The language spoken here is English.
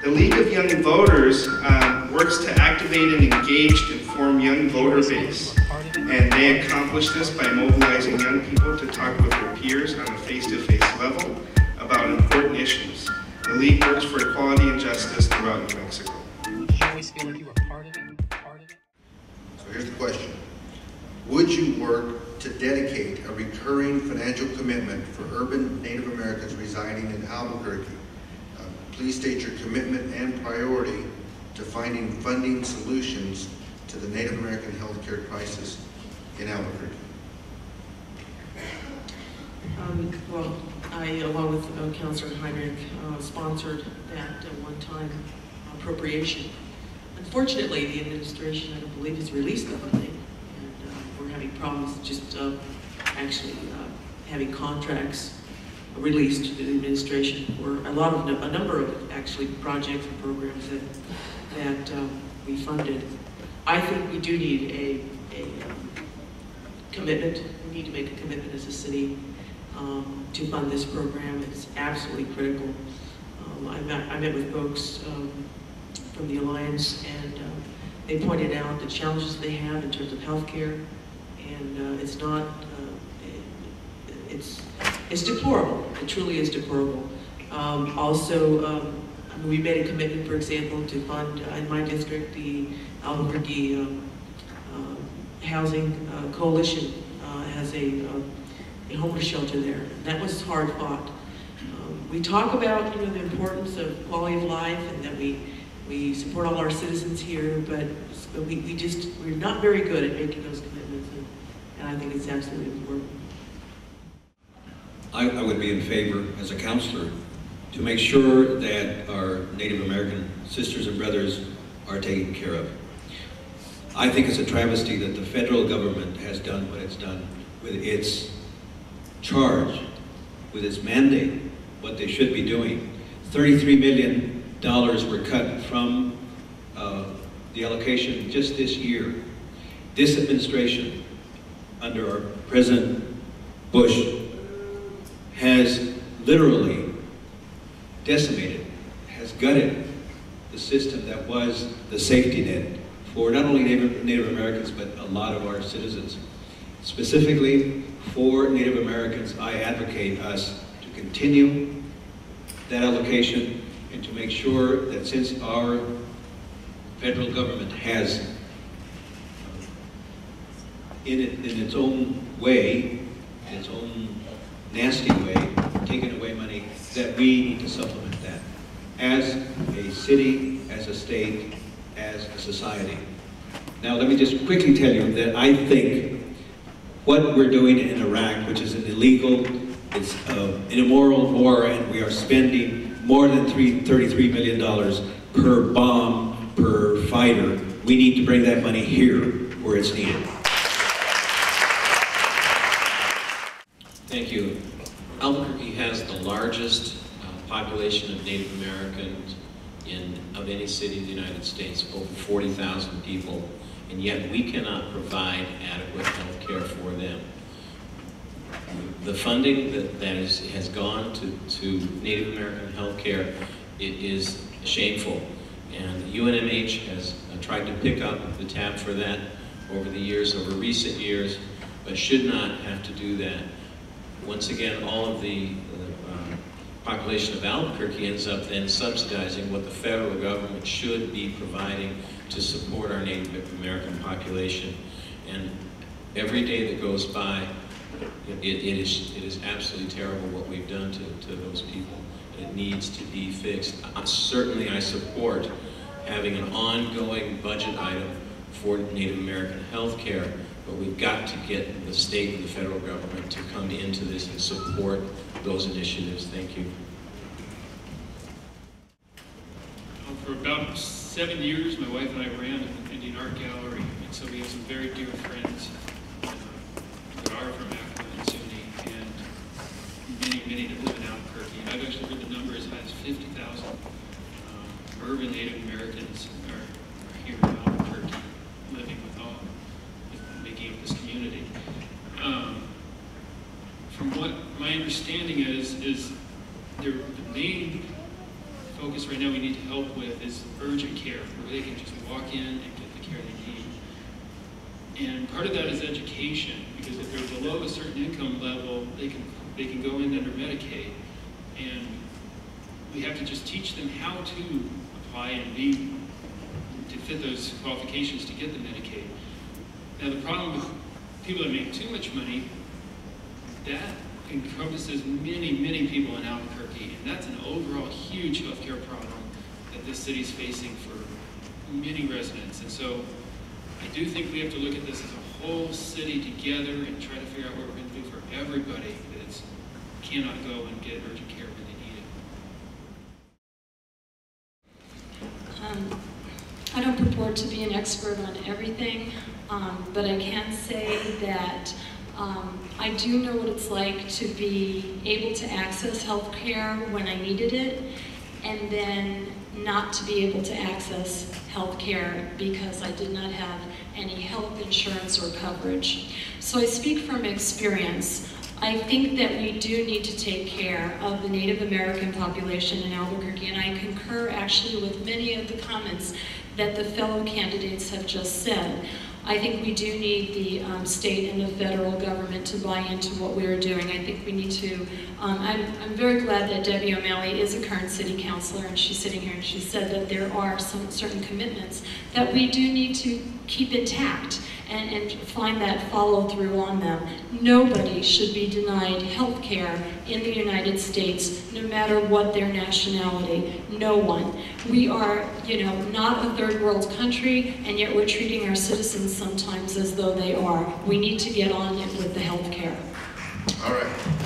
The League of Young Voters works to activate an engaged, informed young voter base, and they accomplish this by mobilizing young people to talk with their peers on a face-to-face level about important issues. The League works for equality and justice throughout New Mexico. Did you always feel like you were part of it? So here's the question. Would you work to dedicate a recurring financial commitment for urban Native Americans residing in Albuquerque? Please state your commitment and priority to finding funding solutions to the Native American healthcare crisis in Albuquerque. Well, I, along with Councilor Heinrich, sponsored that one-time appropriation. Unfortunately, the administration, I don't believe, has released the funding, and we're having problems just actually having contracts released to the administration for a number of actually projects and programs that we funded. I think we do need a commitment. We need to make a commitment as a city to fund this program. It's absolutely critical. I met with folks from the Alliance, and they pointed out the challenges they have in terms of healthcare, and it's not. It's deplorable. It truly is deplorable. Also, we made a commitment, for example, to fund in my district the Albuquerque Housing Coalition has a homeless shelter there. And that was hard fought. We talk about the importance of quality of life and that we support all our citizens here, but we're not very good at making those commitments, and I think it's absolutely important. I would be in favor, as a counselor, to make sure that our Native American sisters and brothers are taken care of. I think it's a travesty that the federal government has done what it's done with its charge, with its mandate, what they should be doing. $33 million were cut from the allocation just this year. This administration, under our President Bush, has literally decimated, has gutted the system that was the safety net for not only Native Americans, but a lot of our citizens. Specifically for Native Americans, I advocate us to continue that allocation and to make sure that since our federal government has, in its own way, in its own nasty way, taking away money, that we need to supplement that as a city, as a state, as a society. Now let me just quickly tell you that I think what we're doing in Iraq, which is an illegal, it's an immoral war, and we are spending more than $33 million per bomb, per fighter. We need to bring that money here where it's needed. Thank you. Albuquerque has the largest population of Native Americans of any city in the United States, over 40,000 people, and yet we cannot provide adequate health care for them. The funding that has gone to Native American health care is shameful, and UNMH has tried to pick up the tab for that over the years, over recent years, but should not have to do that. Once again, all of the population of Albuquerque ends up then subsidizing what the federal government should be providing to support our Native American population. And every day that goes by, it is absolutely terrible what we've done to those people. It needs to be fixed. Certainly I support having an ongoing budget item for Native American health care, but we've got to get the state and the federal government to come into this and support those initiatives. Thank you. For about 7 years, my wife and I ran an Indian art gallery, and so we have some very dear friends that are from Africa and Sunni, and many that live in Albuquerque. I've actually heard the number as high as 50,000 urban Native Americans are here in Albuquerque, living with all, making up this community. From what my understanding is the main focus right now we need to help with is urgent care, where they can just walk in and get the care they need. And part of that is education, because if they're below a certain income level, they can go in under Medicaid, and we have to just teach them how to apply and to fit those qualifications to get the Medicaid. Now the problem with people that make too much money, that encompasses many, many people in Albuquerque, and that's an overall huge healthcare problem that this city's facing for many residents. And so I do think we have to look at this as a whole city together and try to figure out what we're going to do for everybody that cannot go and get urgent care when they need it. I don't purport to be an expert on everything, but I can say that I do know what it's like to be able to access health care when I needed it, and then not to be able to access health care because I did not have any health insurance or coverage. So I speak from experience. I think that we do need to take care of the Native American population in Albuquerque, and I concur actually with many of the comments that the fellow candidates have just said. I think we do need the state and the federal government to buy into what we are doing. I think we need to, I'm very glad that Debbie O'Malley is a current city councilor, and she's sitting here and she said that there are some certain commitments that we do need to keep intact and find that follow through on them. Nobody should be denied health care in the United States, no matter what their nationality. No one. We are, not a third world country, and yet we're treating our citizens sometimes as though they are. We need to get on it with the health care. All right.